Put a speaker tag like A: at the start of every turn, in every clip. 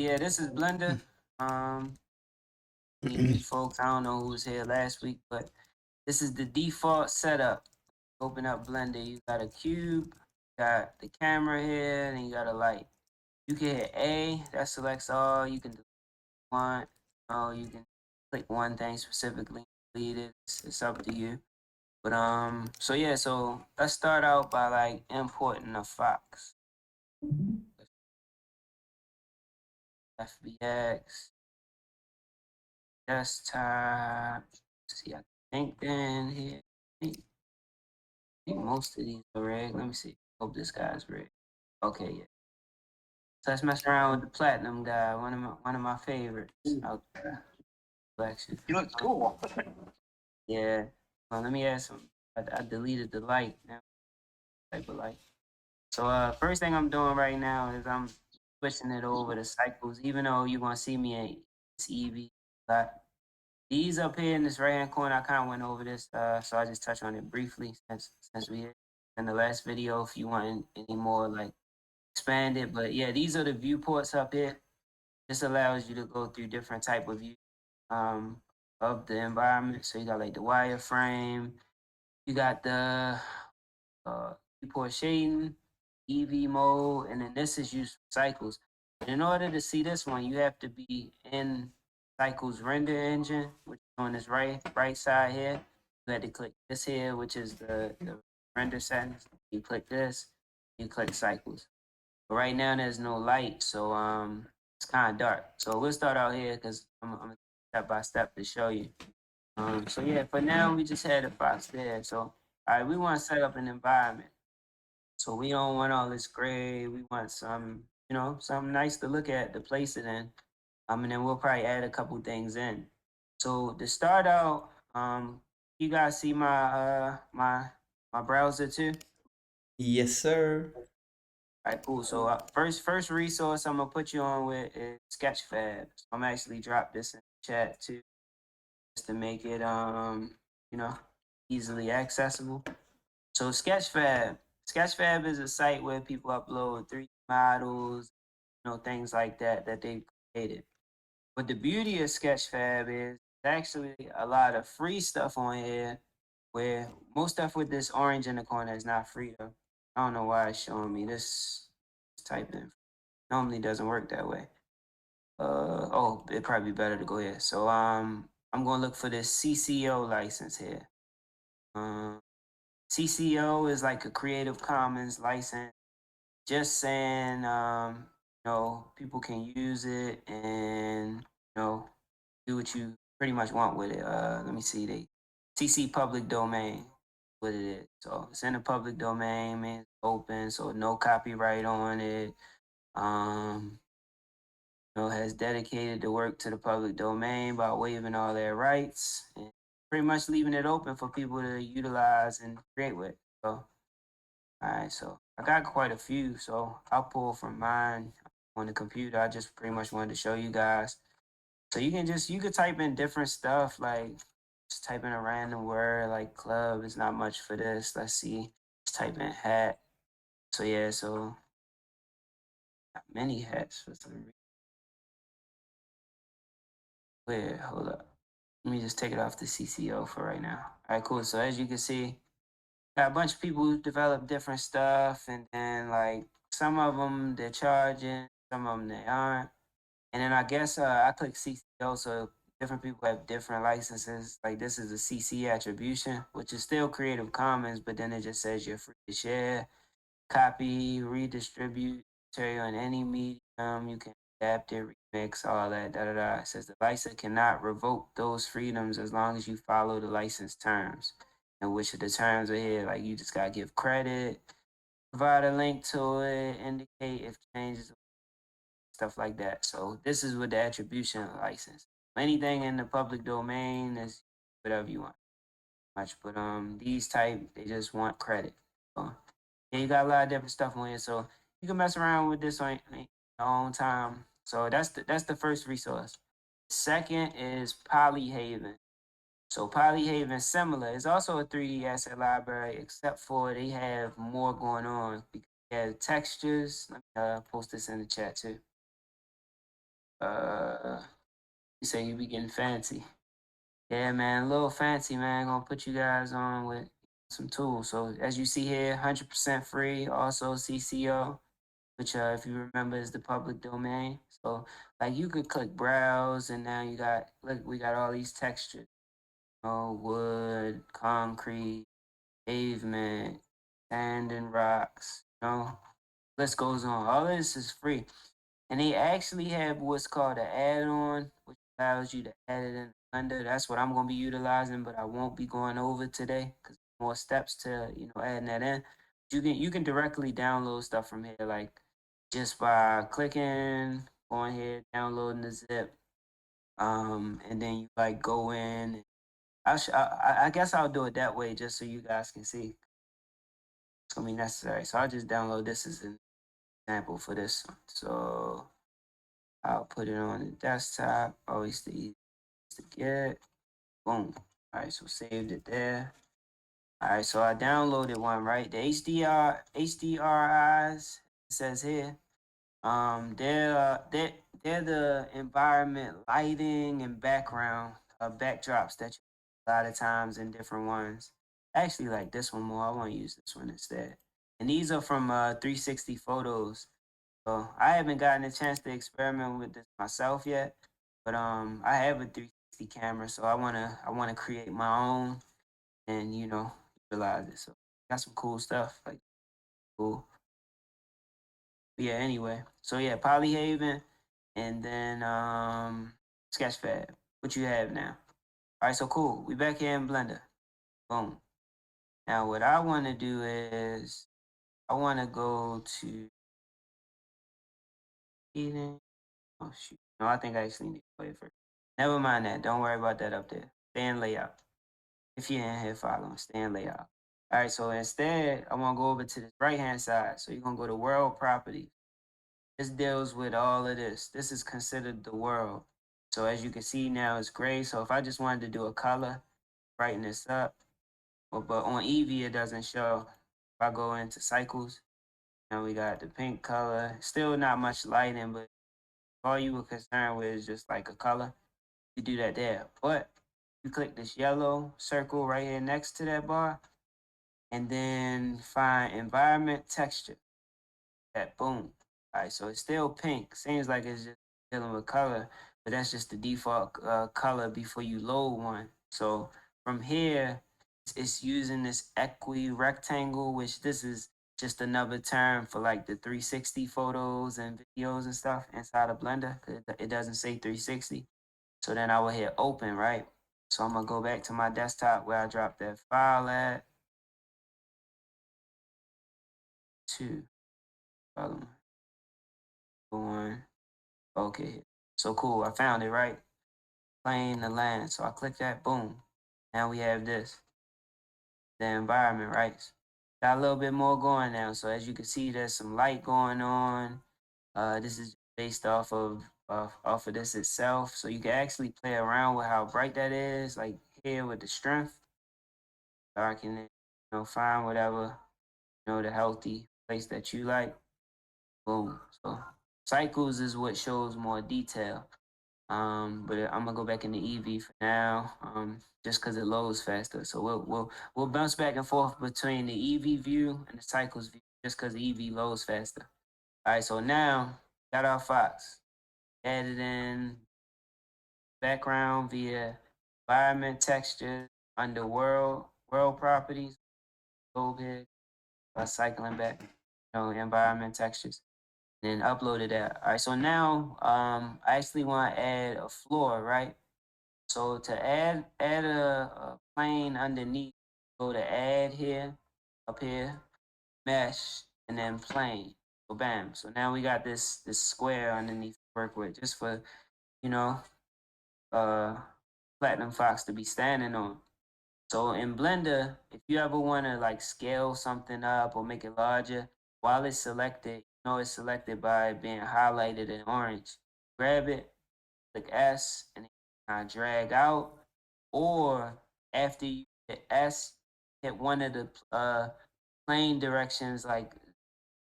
A: Yeah, this is Blender. New folks, I don't know who was here last week, but this is the default setup. Open up Blender. You got a cube, got the camera here, and you got a light. You can hit A, that selects all. You can do one. Oh, you can click one thing specifically, delete it. It's up to you. But so yeah, so let's start out by like importing a Fox. FBX, desktop. See, I think then here. I think most of these are red. Let me see. Hope this guy's red. Okay, yeah. So let's mess around with the platinum guy. One of my favorites out there. Collection.
B: He looks cool.
A: Yeah. Well, let me add some. I deleted the light now. Type of light. So first thing I'm doing right now is I'm switching it over to cycles. Even though you're gonna see me at this EV, but these up here in this right hand corner, I kind of went over this, so I just touch on it briefly since we hit in the last video. If you want any more like expanded, but yeah, these are the viewports up here. This allows you to go through different type of view um, of the environment. So you got like the wireframe, you got the viewport shading, EV mode, and then this is used for cycles. But in order to see this one, you have to be in Cycles render engine, which is on this right side here. You had to click this here, which is the render settings. You click this, you click Cycles. But right now there's no light, so it's kind of dark. So we'll start out here because I'm step by step to show you. So yeah, for now we just had a box there. So all right, we want to set up an environment. So we don't want all this gray. We want some, something nice to look at to place it in. And then we'll probably add a couple things in. So to start out, you guys see my browser too?
C: Yes, sir.
A: All right, cool. So first resource I'm gonna put you on with is Sketchfab. So I'm actually drop this in the chat too, just to make it you know easily accessible. So Sketchfab is a site where people upload 3D models, things like that they created. But the beauty of Sketchfab is actually a lot of free stuff on here, where most stuff with this orange in the corner is not free though. I don't know why it's showing me this typing. Normally doesn't work that way. Oh, it'd probably be better to go here. So I'm gonna look for this CCO license here. Um, CCO is like a Creative Commons license, just saying people can use it and do what you pretty much want with it. Let me see, they CC public domain, what it is. So it's in the public domain, man. It's open, so no copyright on it. Um, has dedicated the work to the public domain by waiving all their rights and pretty much leaving it open for people to utilize and create with. So, all right, so I got quite a few, so I'll pull from mine on the computer. I just pretty much wanted to show you guys. So you could type in different stuff, like just type in a random word like club is not much for this. Let's see. Just type in hat. So yeah, so got many hats for some reason. Wait, hold up. Let me just take it off the CCO for right now. All right, cool. So as you can see, got a bunch of people who develop different stuff, and then like some of them they're charging, some of them they aren't. And then I guess I click CCO, so different people have different licenses. Like this is a CC attribution, which is still Creative Commons, but then it just says you're free to share, copy, redistribute material in any medium. You can adapt it, remix, all that. Da da da. It says the license cannot revoke those freedoms as long as you follow the license terms. And which of the terms are here? Like you just gotta give credit, provide a link to it, indicate if changes, stuff like that. So this is with the attribution license. Anything in the public domain is whatever you want. Much, but these type they just want credit. So yeah, you got a lot of different stuff on here, so you can mess around with this on your own time. So that's the first resource. Second is Polyhaven. So Polyhaven similar. It's also a 3D asset library, except for they have more going on. They have textures. Let me post this in the chat too. You say you be getting fancy. Yeah, man, a little fancy, man. Gonna put you guys on with some tools. So as you see here, 100% free. Also CCO, which if you remember is the public domain. So like you could click browse, and now you got look, we got all these textures. Wood, concrete, pavement, sand and rocks. List goes on. All this is free. And they actually have what's called an add-on, which allows you to add it in Blender. That's what I'm gonna be utilizing, but I won't be going over today because more steps to adding that in. You can directly download stuff from here, like just by clicking, going here, downloading the zip, and then you like go in. I guess I'll do it that way just so you guys can see. It's gonna be necessary. So I'll just download this as an example for this one. So I'll put it on the desktop. Always the easiest to get. Boom. All right, so saved it there. All right, so I downloaded one, right? The HDRIs, it says here. They're the environment lighting and background backdrops that you a lot of times in different ones. I actually like this one more. I want to use this one instead. And these are from 360 photos. So I haven't gotten a chance to experiment with this myself yet, but I have a 360 camera, so I wanna create my own and utilize it. So got some cool stuff like cool. But yeah, anyway. So yeah, Polyhaven and then Sketchfab. What you have now? All right, so cool. We back here in Blender. Boom. Now what I want to do is I want to go to Eden. Oh shoot. No, I think I actually need to play it first. Never mind that. Don't worry about that up there. Stay in layout. If you're in here following, stay in layout. All right, so instead, I want to go over to the right-hand side. So you're going to go to World Property. This deals with all of this. This is considered the world. So as you can see now, it's gray. So if I just wanted to do a color, brighten this up. But on Eevee, it doesn't show. If I go into cycles, now we got the pink color. Still not much lighting, but all you were concerned with is just like a color. You do that there. But you click this yellow circle right here next to that bar, and then find environment texture. That boom. All right, so it's still pink. Seems like it's just dealing with color, but that's just the default color before you load one. So from here, it's using this equi rectangle, which this is just another term for like the 360 photos and videos and stuff inside of Blender. 'Cause it doesn't say 360. So then I will hit open, right? So I'm gonna go back to my desktop where I dropped that file at. Two. One. Okay. So cool. I found it, right? Playing the land. So I click that. Boom. Now we have this. The environment, right? Got a little bit more going now. So as you can see, there's some light going on. This is based off of this itself. So you can actually play around with how bright that is, like here with the strength. Darken it, find whatever, the healthy place that you like. Boom. So cycles is what shows more detail. But I'm gonna go back into Eevee for now, just because it loads faster. So we'll bounce back and forth between the Eevee view and the cycles view, just because Eevee loads faster. All right, so now got our fox added in background via environment texture under world properties. Go ahead, cycling back, environment textures. Then uploaded that. All right, so now I actually want to add a floor, right? So to add a plane underneath, go to add here, up here, mesh, and then plane. So bam. So now we got this square underneath to work with, just for you know uh Platinum Fox to be standing on. So in Blender, if you ever want to like scale something up or make it larger, while it's selected, it's selected by being highlighted in orange. Grab it, click S, and then drag out. Or after you hit S, hit one of the plane directions like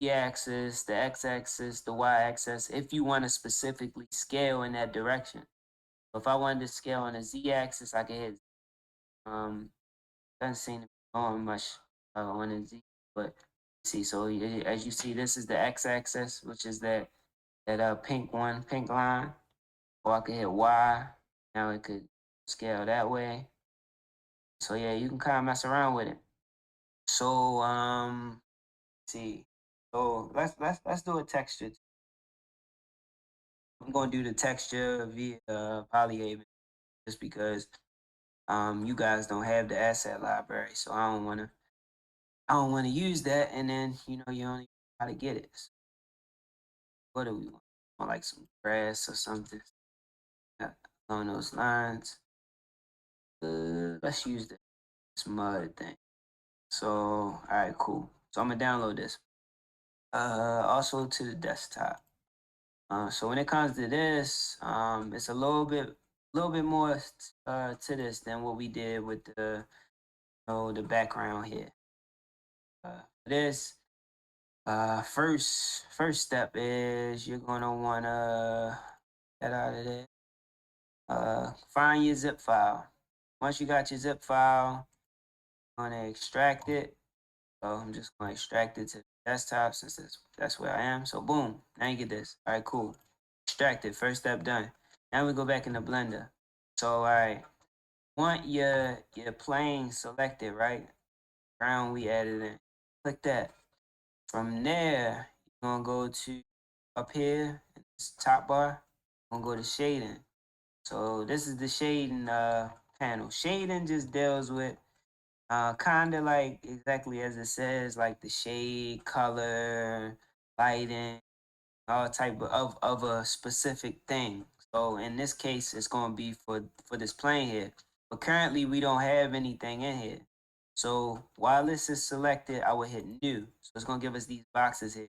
A: axis, the x-axis, the y-axis, if you want to specifically scale in that direction. So if I wanted to scale on the z-axis, I could hit. Doesn't seem to be going much on the z, but see. So as you see, this is the x-axis, which is that pink line. Or I could hit y. Now it could scale that way. So yeah, you can kind of mess around with it. So see. So let's do a texture. I'm gonna do the texture via Polyhaven just because you guys don't have the asset library, so I don't wanna use that, and then you only know how to get it. So what do we want? Want like some grass or something along those lines. Let's use this mud thing. So all right, cool. So I'm gonna download this. Also to the desktop. So when it comes to this, it's a little bit more to this than what we did with the background here. This first step is you're gonna wanna get out of there. Find your zip file. Once you got your zip file, you're gonna extract it. So I'm just gonna extract it to the desktop since that's where I am. So boom, now you get this. All right, cool. Extract it. First step done. Now we go back into Blender. So all right, want your plane selected, right? Ground we added in. Click that. From there, you're gonna go to up here, this top bar. You're gonna go to shading. So this is the shading panel. Shading just deals with kind of like exactly as it says, like the shade, color, lighting, all type of a specific thing. So in this case, it's going to be for this plane here. But currently, we don't have anything in here. So while this is selected, I will hit new. So it's going to give us these boxes here.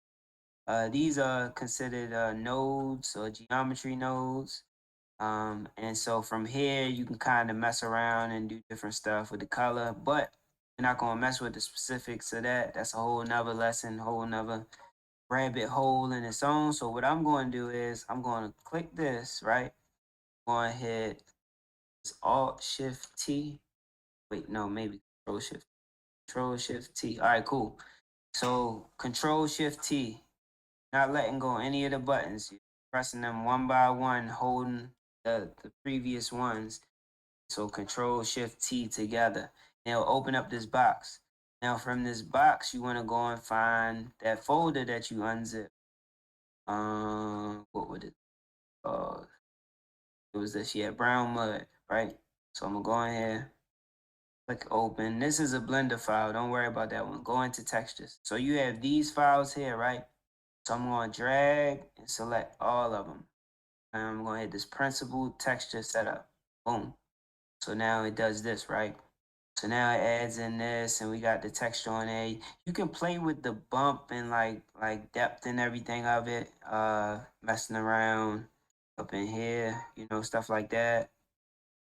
A: These are considered nodes or geometry nodes. And so from here, you can kind of mess around and do different stuff with the color, but you're not going to mess with the specifics of that. That's a whole nother lesson, whole nother rabbit hole in its own. So what I'm going to do is I'm going to click this, right? I'm going to hit Alt Shift T. Wait, no, maybe Control Shift T. All right, cool. So Control Shift T, not letting go any of the buttons. You're pressing them one by one, holding the previous ones. So Control Shift T together. And it'll open up this box. Now from this box, you want to go and find that folder that you unzip. What would it? It was this, yeah, brown mud, right? So I'm gonna go in here, click open. This is a Blender file. Don't worry about that one. Go into textures. So you have these files here, right? So I'm gonna drag and select all of them. And I'm gonna hit this principal texture setup. Boom. So now it does this, right? So now it adds in this, and we got the texture on there. You can play with the bump and like depth and everything of it, messing around up in here, stuff like that.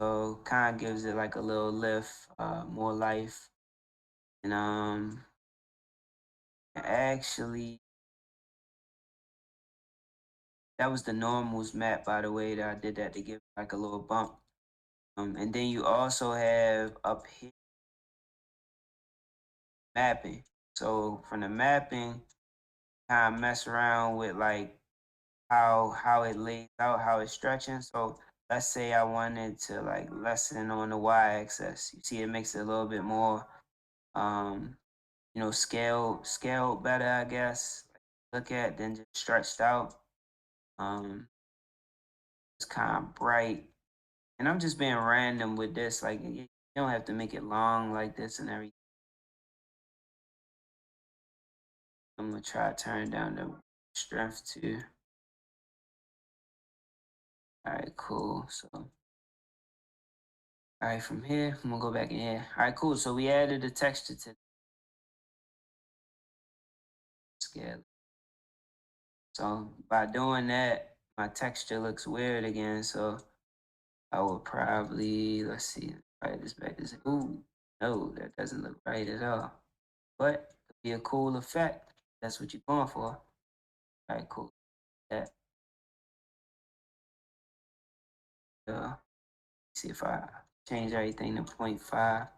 A: So kind of gives it like a little lift, more life, and actually that was the normals map, by the way, that I did that to give like a little bump. And then you also have up here mapping. So from the mapping, kind of mess around with like how it lays out, how it's stretching. So let's say I wanted to like lessen on the y-axis. You see, it makes it a little bit more, scale better, I guess. Look at than just stretched out. Um, it's kind of bright, and I'm just being random with this. Like you don't have to make it long like this and everything. I'm gonna try to turn down the strength too. All right, cool. So, all right, from here, I'm gonna go back in here. All right, cool. So we added the texture to the scale. So by doing that, my texture looks weird again. So I will probably, let's see, write this back. Ooh, no, that doesn't look right at all. But it'll be a cool effect. That's what you're going for. All right, cool. That. See if I change everything to 0.5.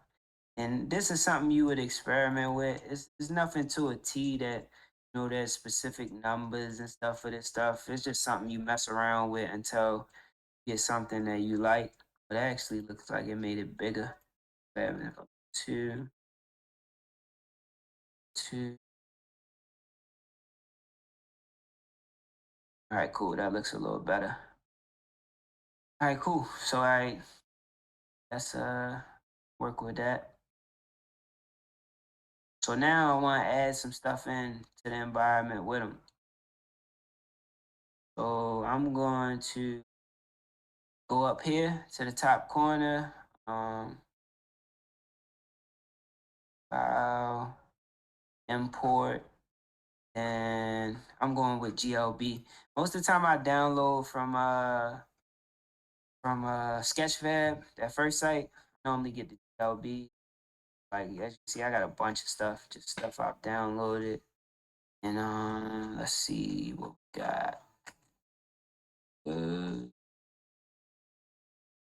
A: And this is something you would experiment with. It's nothing to a T that there's specific numbers and stuff for this stuff. It's just something you mess around with until you get something that you like. But it actually looks like it made it bigger. 2, 2. All right, cool. That looks a little better. All right, cool. So let's work with that. So now I want to add some stuff in to the environment with them. So I'm going to go up here to the top corner. File, import, and I'm going with GLB. Most of the time I download from Sketchfab, that first site. I normally get the GLB. Like as you see, I got a bunch of stuff, just stuff I've downloaded. And let's see what we got.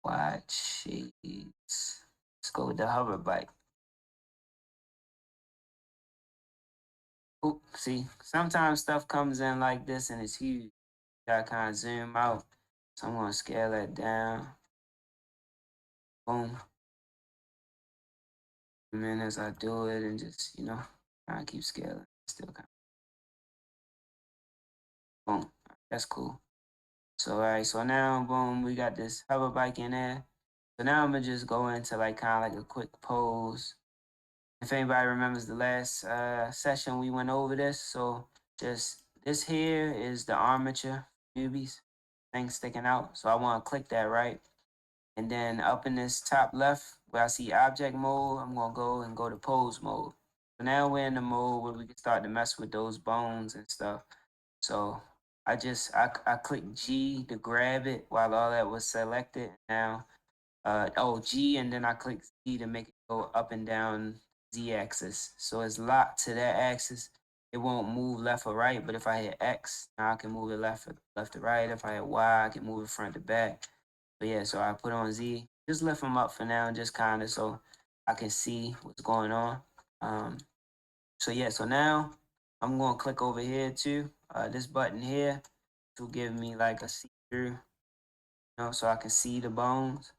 A: Watch shades. Let's go with the hover bike. Oop, see, sometimes stuff comes in like this and it's huge. You gotta kind of zoom out. So I'm gonna scale that down. Boom. And then as I do it and just, kind of keep scaling. Still kind of boom. That's cool. So all right, so now boom, we got this hover bike in there. So now I'm gonna just go into like kind of like a quick pose. If anybody remembers the last session, we went over this. So just this here is the armature newbies thing sticking out. So I want to click that right. And then up in this top left where I see object mode, I'm going to go to pose mode. So now we're in the mode where we can start to mess with those bones and stuff. So I click G to grab it while all that was selected. Now, G, and then I click Z to make it go up and down Z axis. So it's locked to that axis. It won't move left or right, but if I hit X, now I can move it left to right. If I hit Y, I can move it front to back. But yeah, so I put on Z. Just lift them up for now, just kind of so I can see what's going on. So yeah, so now I'm going to click over here too. This button here will give me like a see-through, so I can see the bones.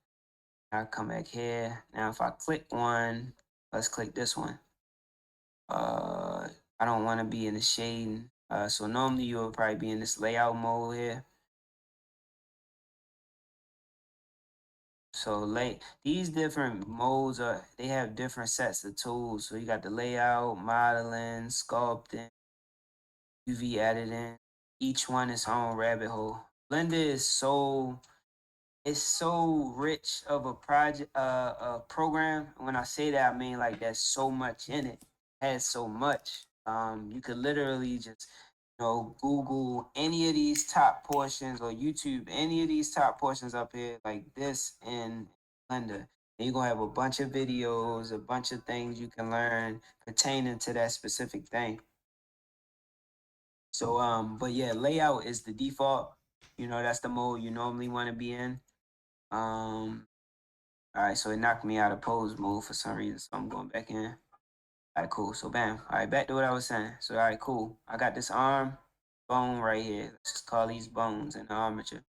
A: I come back here. Now if I click one, let's click this one. I don't want to be in the shading. So normally you will probably be in this layout mode here. So these different modes they have different sets of tools. So you got the layout, modeling, sculpting, UV editing. Each one is own rabbit hole. Blender is so rich of a project a program. When I say that, I mean like there's so much in it. It has so much. You could literally just Google any of these top portions or YouTube any of these top portions up here like this in Blender. And you're gonna have a bunch of videos, a bunch of things you can learn pertaining to that specific thing. So but yeah, layout is the default. That's the mode you normally want to be in. All right, so it knocked me out of pose mode for some reason, so I'm going back in. All right, cool. So bam. All right, back to what I was saying. So all right, cool. I got this arm bone right here. Let's just call these bones in the armature.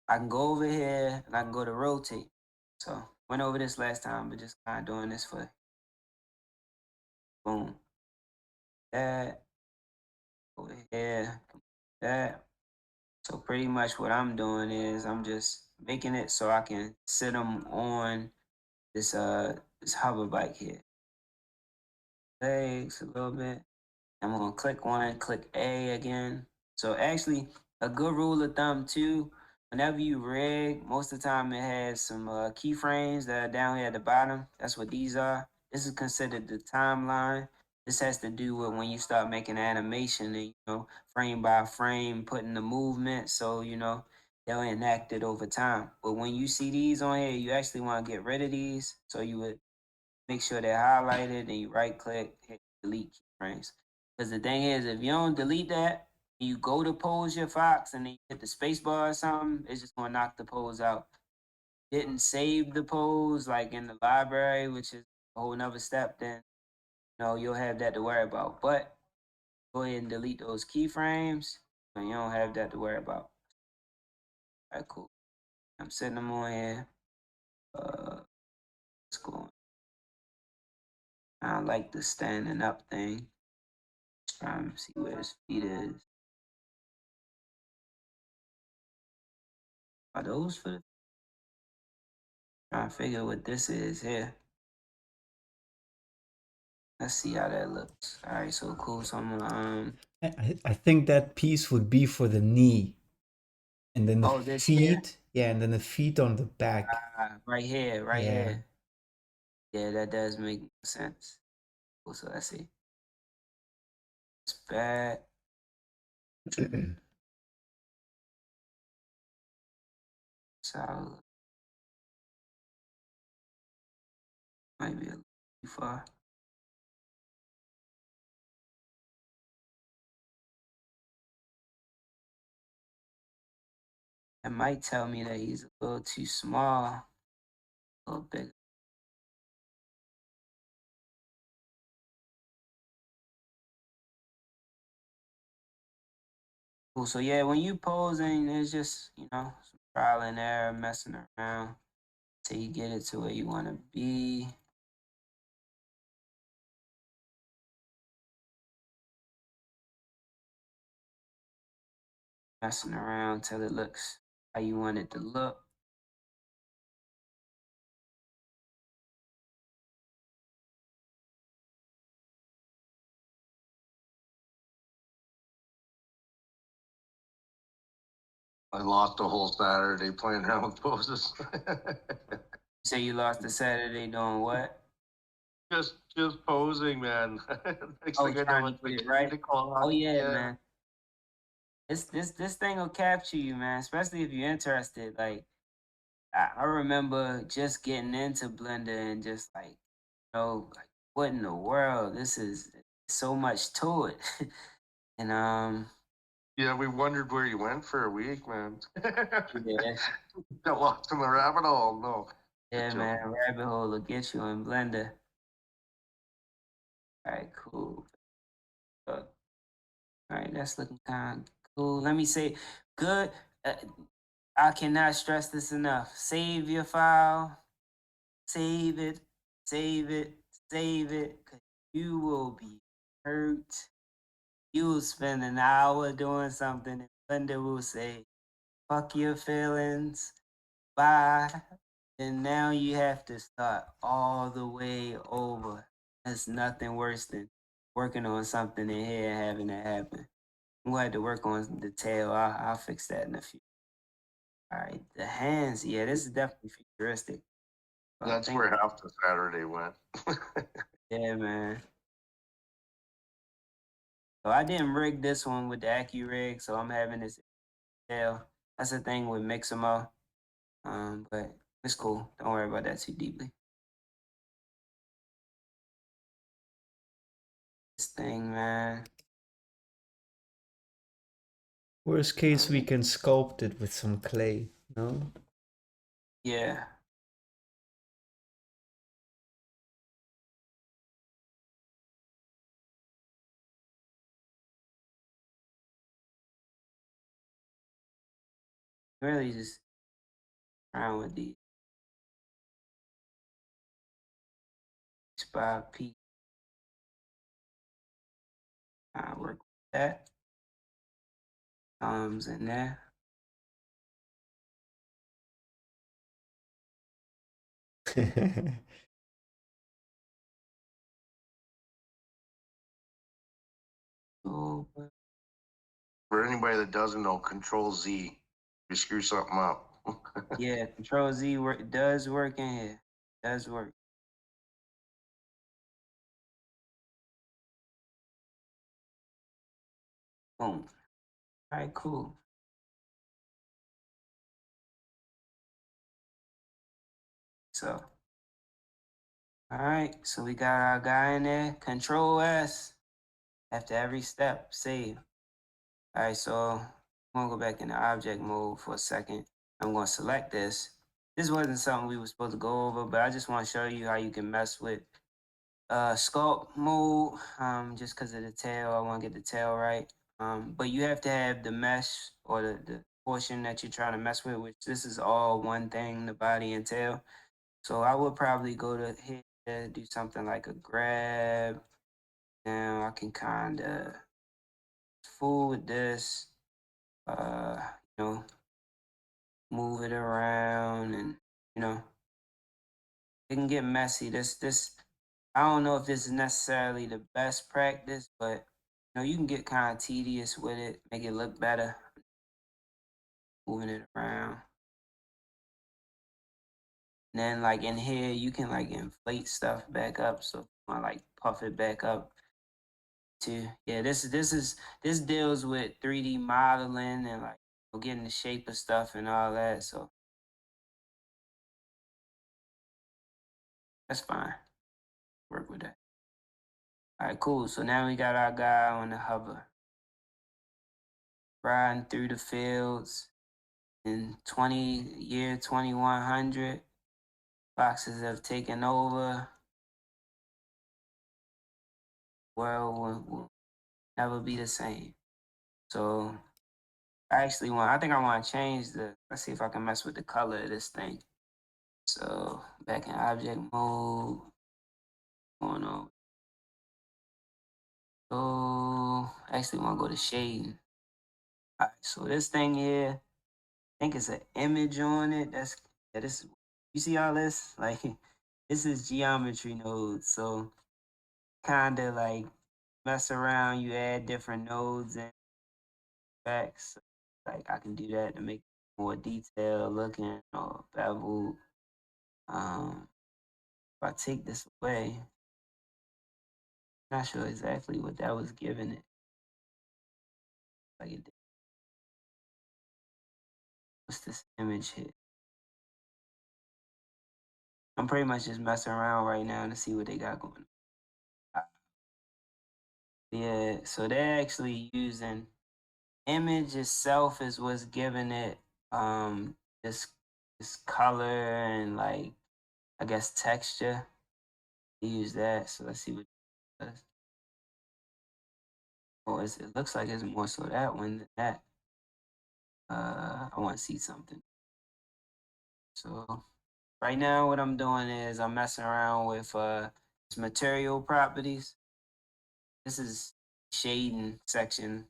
A: I can go over here and I can go to rotate. So went over this last time, but just kind of doing this for boom. That over here, that. So pretty much what I'm doing is I'm just making it so I can sit them on this hover bike here. Legs a little bit. I'm gonna click one, click A again. So actually, a good rule of thumb too, whenever you rig, most of the time it has some keyframes that are down here at the bottom. That's what these are. This is considered the timeline. This has to do with when you start making animation and frame by frame, putting the movement. So they'll enact it over time. But when you see these on here, you actually want to get rid of these. So you would make sure they're highlighted and you right click, hit delete keyframes. Because the thing is, if you don't delete that, you go to pose your fox and then you hit the space bar or something, it's just gonna knock the pose out. Didn't save the pose like in the library, which is a whole nother step, then you'll have that to worry about. But go ahead and delete those keyframes, and you don't have that to worry about. All right, cool. I'm setting them on here. Let's go on. I like the standing up thing. Just trying to see where his feet is. Are those for the? Trying to figure what this is here. Let's see how that looks. All right, so cool. So I'm gonna
C: I think that piece would be for the knee. And then the
A: this here.
C: feet. Yeah, and then the feet on the back.
A: Right here, right
C: Yeah.
A: here. Yeah, that does make sense. Cool, so let's see. It's bad. So might be a little too far. It might tell me that he's a little too small, a little bigger. Cool. So yeah, when you posing, it's just some trial and error, messing around till you get it to where you want to be. Messing around till it looks how you want it to look.
B: I lost a whole Saturday playing around with poses.
A: So you lost the Saturday doing what?
B: just posing, man. Next
A: Oh,
B: thing I know,
A: trying to
B: it's
A: get
B: like
A: it right.
B: 8 o'clock.
A: Oh yeah, man. This thing will capture you, man. Especially if you're interested. Like I remember just getting into Blender and just like, like what in the world? This is so much to it. And
B: Yeah, we wondered where you went for a week, man.
A: yeah,
B: Got lost in the rabbit hole. No.
A: yeah, man. Rabbit hole will get you in Blender. All right, cool. All right, that's looking kind of cool. Let me say, good. I cannot stress this enough. Save your file. Save it. Save it. Save it. 'Cause you will be hurt. You will spend an hour doing something, and Blender will say, "Fuck your feelings. Bye." And now you have to start all the way over. There's nothing worse than working on something in here and having it happen. We'll have to work on the tail. I'll fix that in a few. All right, the hands. Yeah, this is definitely futuristic.
B: That's where half the Saturday went.
A: Yeah, man. So I didn't rig this one with the AccuRig, so I'm having this tail. That's the thing with Mixamo. But it's cool. Don't worry about that too deeply. This thing, man.
C: Worst case, we can sculpt it with some clay, no?
A: Yeah. Really just around with these spot P. I work with that. In there. Oh,
B: For anybody that doesn't know, Control Z, you screw something up.
A: yeah, Control Z does work in here. Does work. Boom. All right, cool. So, all right, so we got our guy in there. Control S. After every step, save. All right, so I'm gonna go back into object mode for a second. I'm gonna select this. This wasn't something we were supposed to go over, but I just want to show you how you can mess with sculpt mode. Just because of the tail, I want to get the tail right. But you have to have the mesh or the portion that you're trying to mess with, which this is all one thing, the body and tail. So I would probably go to here, do something like a grab. Now I can kind of fool with this, uh, you know, move it around and, you know, it can get messy. I don't know if this is necessarily the best practice, but you can get kind of tedious with it, make it look better, moving it around. And then like in here, you can like inflate stuff back up. So if you want to like puff it back up too. Yeah, this deals with 3D modeling and like getting the shape of stuff and all that. So that's fine. Work with that. All right, cool. So now we got our guy on the hover, riding through the fields in 2100. Boxes have taken over. World will never be the same. So I think I want to change let's see if I can mess with the color of this thing. So back in object mode, going on. So I actually want to go to shading. All right, so this thing here, I think it's an image on it. This. You see all this? Like, this is geometry nodes. So kind of like mess around. You add different nodes and effects. Like I can do that to make it more detailed looking or beveled. If I take this away, not sure exactly what that was giving it. Like it did. What's this image here? I'm pretty much just messing around right now to see what they got going on. Yeah, so they're actually using image itself is what's giving it this color and like I guess texture. They use that. So let's see what it does. Oh, it looks like it's more so that one than that. I want to see something. So right now, what I'm doing is I'm messing around with material properties. This is shading section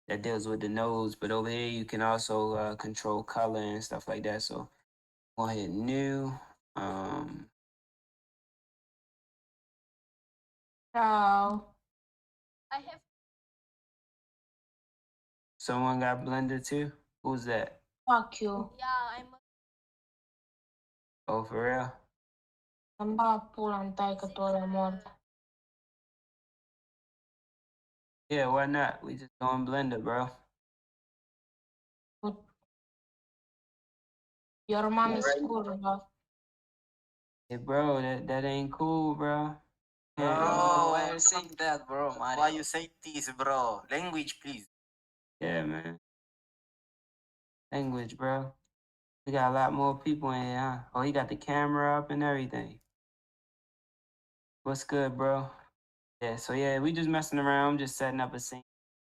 A: that deals with the nodes, but over here you can also control color and stuff like that. So go ahead, new.
D: Ciao.
A: Someone got Blender too? Who's that?
D: Fuck you.
A: Oh, for real?
D: Amba pulan taică toată mortă.
A: Yeah, why not? We just doing Blender, bro.
D: Your mom
A: Yeah,
D: is
A: right.
D: curva.
A: Hey, bro, that ain't cool, bro.
E: Bro,
A: Yeah,
E: why you saying that, bro? Mario? Why you say this, bro? Language, please.
A: yeah, man. Language, bro. We got a lot more people in here, huh? Oh, he got the camera up and everything. What's good, bro? Yeah, so yeah, we just messing around, just setting up a scene,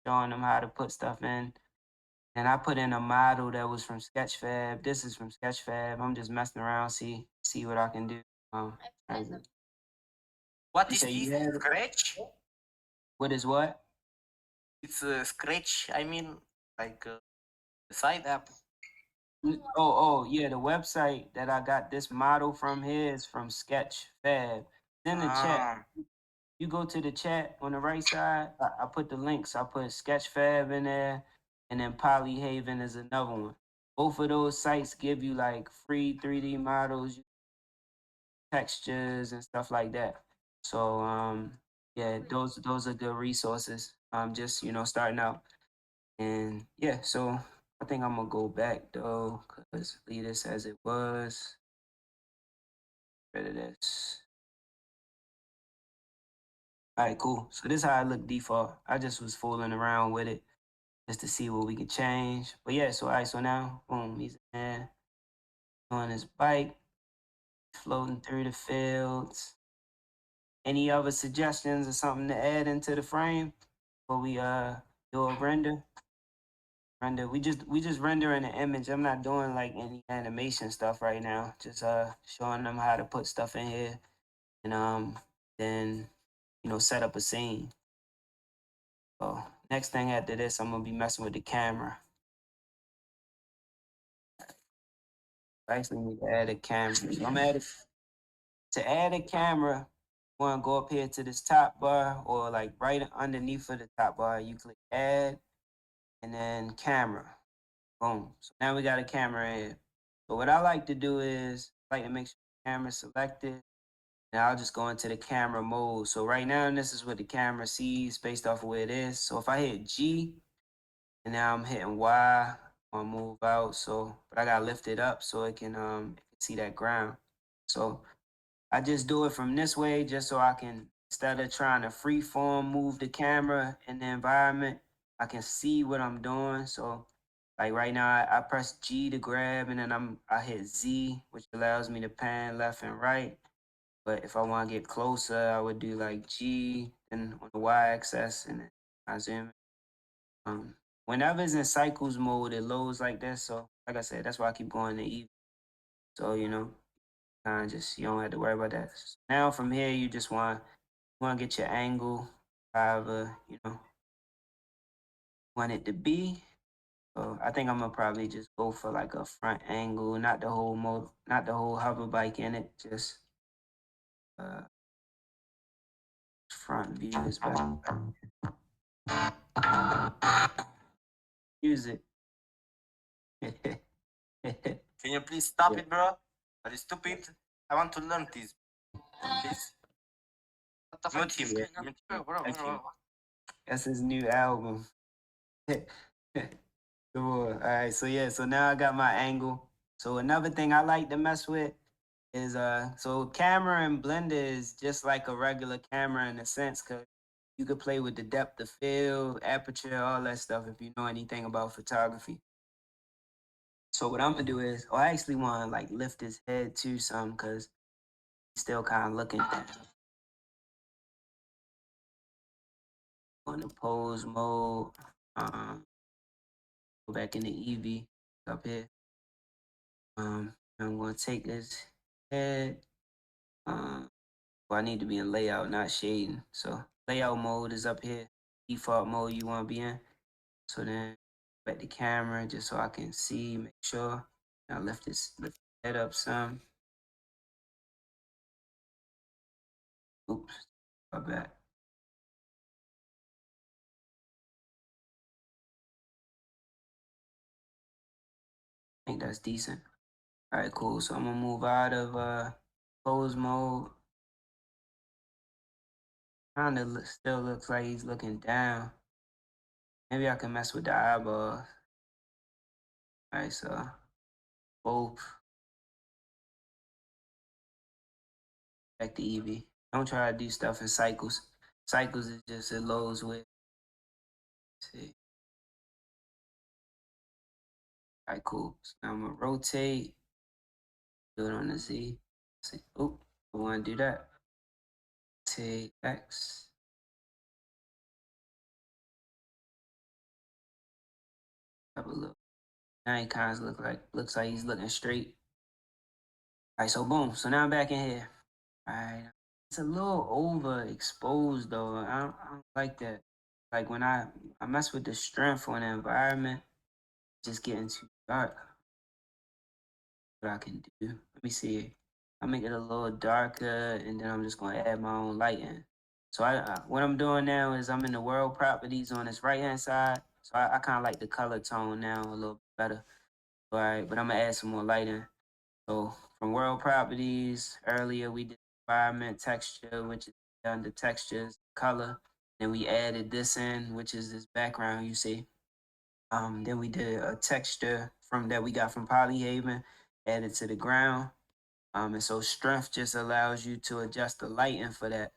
A: showing them how to put stuff in. And I put in a model that was from Sketchfab. This is from Sketchfab. I'm just messing around, see what I can do.
E: What
A: You
E: is
A: say you
E: this?
A: have it?
E: Scratch?
A: What is what?
E: It's a Scratch. I mean, like a side app.
A: Oh, yeah. The website that I got this model from here is from Sketchfab. It's in the chat. You go to the chat on the right side. I put the links. I put Sketchfab in there, and then Polyhaven is another one. Both of those sites give you like free 3D models, textures, and stuff like that. So yeah, those are good resources. Just starting out, and yeah. So I think I'm gonna go back though, cause leave this as it was. Rid of this. All right, cool. So this is how it looked default. I just was fooling around with it just to see what we could change. But yeah, so all right, so now, boom, he's in there on his bike, floating through the fields. Any other suggestions or something to add into the frame before we do a render? We just rendering an image. I'm not doing like any animation stuff right now. Just showing them how to put stuff in here and then set up a scene. So next thing after this, I'm gonna be messing with the camera. I actually need to add a camera. So to add a camera, you wanna go up here to this top bar or like right underneath of the top bar, you click add and then camera. Boom. So now we got a camera here. So what I like to do is I like to make sure the camera's selected. And I'll just go into the camera mode. So right now, this is what the camera sees based off of where it is. So if I hit G, and now I'm hitting Y, I'll move out. So, but I gotta lift it up so it can see that ground. So I just do it from this way just so I can, instead of trying to freeform move the camera in the environment, I can see what I'm doing. So like right now, I press G to grab, and then I hit Z, which allows me to pan left and right. But if I want to get closer, I would do like G and on the Y-axis, and then I zoom. Whenever it's in cycles mode, it loads like this. So like I said, that's why I keep going to E. So kind of just you don't have to worry about that. Now from here, you just want to get your angle, however want it to be. So I think I'm gonna probably just go for like a front angle, not the whole hover bike in it, just front view is better. Use it.
E: Can you please stop it, bro? Are you stupid? I want to learn this. Please.
F: What the fuck?
E: Mute him.
A: Yeah.
E: Mute
F: Bro, bro,
A: Thank
F: bro.
A: you. That's his new album. Come on. All right. So yeah. So now I got my angle. So another thing I like to mess with is so camera and Blender is just like a regular camera in a sense, cause you could play with the depth of field, aperture, all that stuff if you know anything about photography. So what I'm gonna do is, I actually want to like lift his head too some, cause he's still kind of looking down. On the pose mode, go back into Eevee up here. I'm gonna take this head. Well, I need to be in layout, not shading. So layout mode is up here. Default mode you want to be in. So then back the camera just so I can see, make sure. Now lift the head up some. Oops, my bad. I think that's decent. All right, cool. So I'm gonna move out of pose mode. Kind of still looks like he's looking down. Maybe I can mess with the eyeballs. All right, so both. Back to Eevee. Don't try to do stuff in cycles. Cycles is just it loads with. Let's see. All right, cool. So now I'm gonna rotate. Do it on the Z. See, oh, I want to do that. Take X. Have a look. Now he kind of looks like he's looking straight. All right, so boom. So now I'm back in here. All right, it's a little overexposed though. I don't like that. Like when I mess with the strength on the environment, just getting too dark. What I can do. Let me see. I'll make it a little darker, and then I'm just gonna add my own lighting. So what I'm doing now is I'm in the world properties on this right hand side. So I kind of like the color tone now a little better. All right, but I'm gonna add some more lighting. So from world properties, earlier we did environment texture, which is under textures, color. Then we added this in, which is this background you see. Then we did a texture from that we got from Polyhaven, added to the ground. And so strength just allows you to adjust the lighting for that.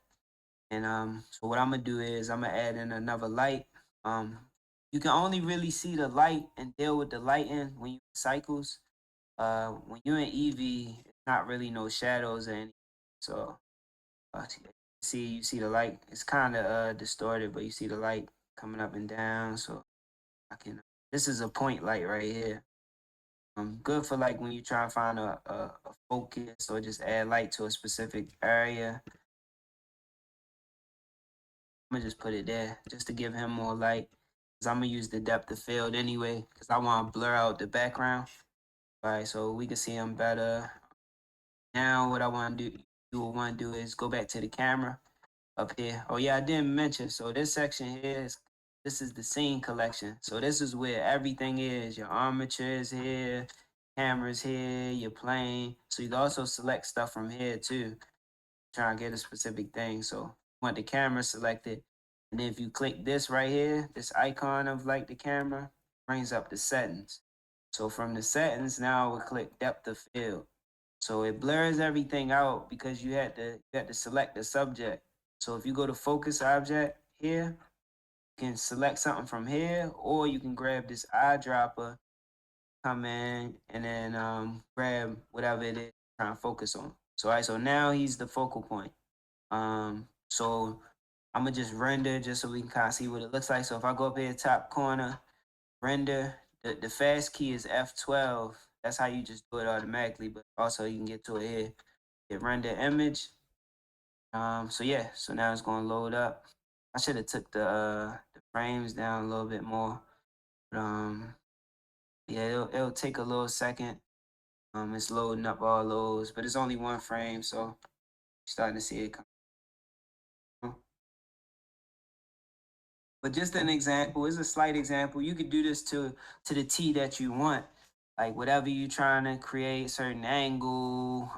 A: And so what I'm gonna do is I'm gonna add in another light. You can only really see the light and deal with the lighting when you cycles. When you're in Eevee, it's not really no shadows or anything. So you see the light. It's kind of distorted, but you see the light coming up and down. So I can. This is a point light right here. Good for like when you try to find a focus or just add light to a specific area. I'm gonna just put it there just to give him more light. Cause I'm gonna use the depth of field anyway, cause I want to blur out the background. All right, so we can see him better. Now, what I want to do is go back to the camera up here. Oh yeah, I didn't mention. So this section here this is the scene collection. So this is where everything is. Your armature is here, cameras here, your plane. So you can also select stuff from here too. Try and get a specific thing. So you want the camera selected. And if you click this right here, this icon of like the camera, brings up the settings. So from the settings, now we'll click depth of field. So it blurs everything out because you had to select the subject. So if you go to focus object here, you can select something from here, or you can grab this eyedropper, come in, and then grab whatever it is you're trying to focus on. So all right, so now he's the focal point. So I'm gonna just render just so we can kind of see what it looks like. So if I go up here top corner, render, the fast key is F12. That's how you just do it automatically, but also you can get to it here. Hit render image. So yeah, so now it's gonna load up. I should have took the frames down a little bit more. But yeah, it'll take a little second. It's loading up all those, but it's only one frame, so you're starting to see it come. But just an example, it's a slight example. You could do this to the T that you want. Like whatever you're trying to create, certain angle,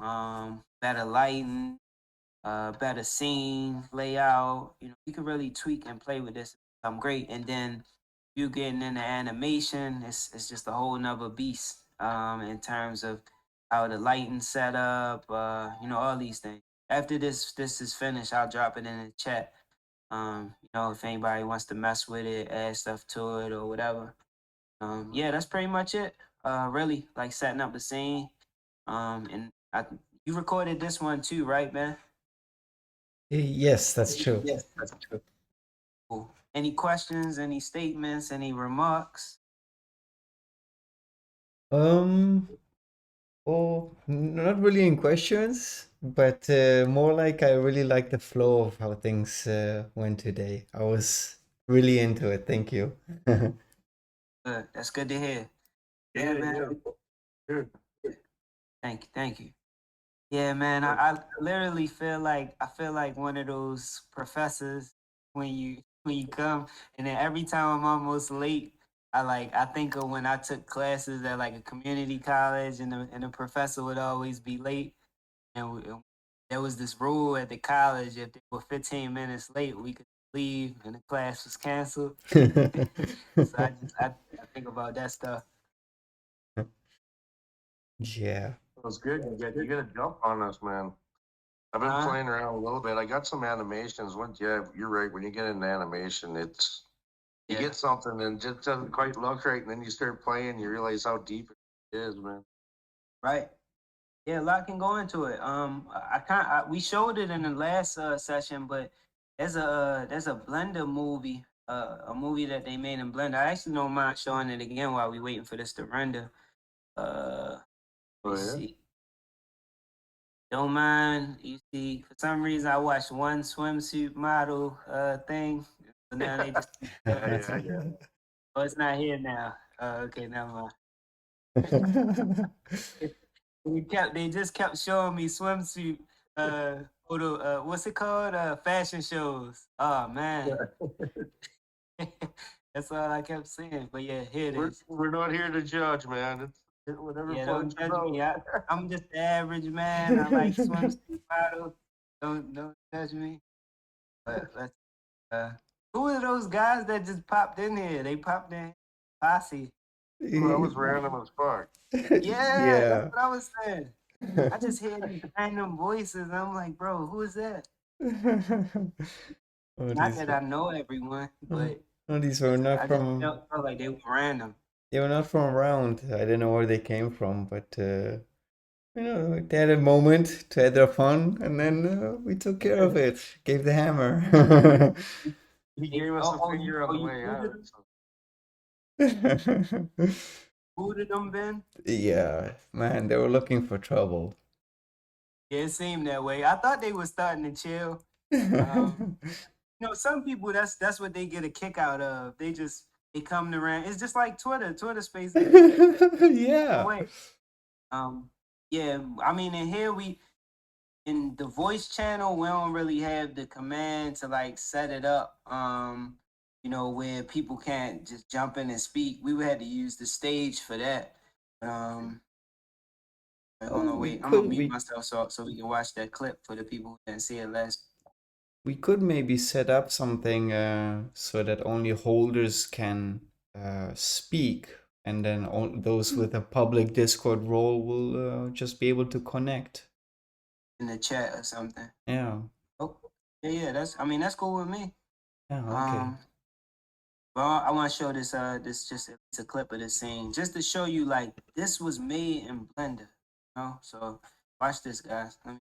A: better lighting, better scene, layout. You know, you can really tweak and play with this. Great. And then you getting into animation, it's just a whole nother beast. In terms of how the lighting set up, you know, all these things. After this is finished, I'll drop it in the chat. You know, if anybody wants to mess with it, add stuff to it or whatever. Yeah, that's pretty much it. Really like setting up the scene. And you recorded this one too, right, man?
C: Yes, that's true.
A: Yes, that's true. Cool. Any questions, any statements, any remarks?
C: Well, not really in questions, but more like I really like the flow of how things went today. I was really into it. Thank you.
A: Good. That's good to hear. Yeah, man. Thank you. Yeah, man. I literally feel like one of those professors when you come, and then every time I'm almost late, I think of when I took classes at like a community college, and the professor would always be late, and there was this rule at the college: if they were 15 minutes late, we could leave, and the class was canceled. So I think about that stuff.
C: Yeah.
B: It was good. You got to jump on us, man. I've been playing around a little bit. I got some animations. Yeah, you're right. When you get into animation, you get something and just doesn't quite look right, and then you start playing, you realize how deep it is, man.
A: Right. Yeah, a lot can go into it. We showed it in the last session, but there's a Blender movie, a movie that they made in Blender. I actually don't mind showing it again while we waiting for this to render. Let's see. Don't mind. You see, for some reason, I watched one swimsuit model thing. So now they just. Oh, it's not here now. Okay, never mind. They just kept showing me swimsuit what's it called? Fashion shows. Oh man. That's all I kept saying. But yeah, here it is.
B: We're not here to judge, man. It's whatever.
A: Yeah, don't judge me. I'm just the average man. I like swimsuit models. Don't judge me. But let's who are those guys that just popped in here? They popped in posse.
B: Well, that was random as fuck.
A: Yeah, that's what I was saying. I just hear these random voices. And I'm like, bro, who is that?
C: Oh,
A: Not
C: these
A: that I know everyone, but
C: oh, these were not
A: I just
C: from
A: felt like they were random.
C: they were not from around. I don't know where they came from, but they had a moment to have their fun, and then we took care of it. Gave the hammer.
B: He gave us a finger on the
A: you
B: way
A: booted
B: out.
A: them?
B: So.
A: Booted them, Ben?
C: Yeah, man, they were looking for trouble.
A: Yeah, it seemed that way. I thought they were starting to chill. Some people that's what they get a kick out of. They come to rant. It's just like Twitter Space.
C: Yeah.
A: Way. Yeah. I mean, in here in the voice channel, we don't really have the command to like set it up. Where people can't just jump in and speak. We would have to use the stage for that. Hold on, wait. I'm gonna mute myself so we can watch that clip for the people who didn't see it last.
C: We could maybe set up something so that only holders can speak, and then those with a public Discord role will just be able to connect.
A: In the chat or something.
C: Yeah.
A: Oh, yeah. That's cool with me.
C: Yeah. Okay.
A: Well, I want to show this. It's a clip of this scene, just to show you like this was made in Blender. So watch this, guys. Let me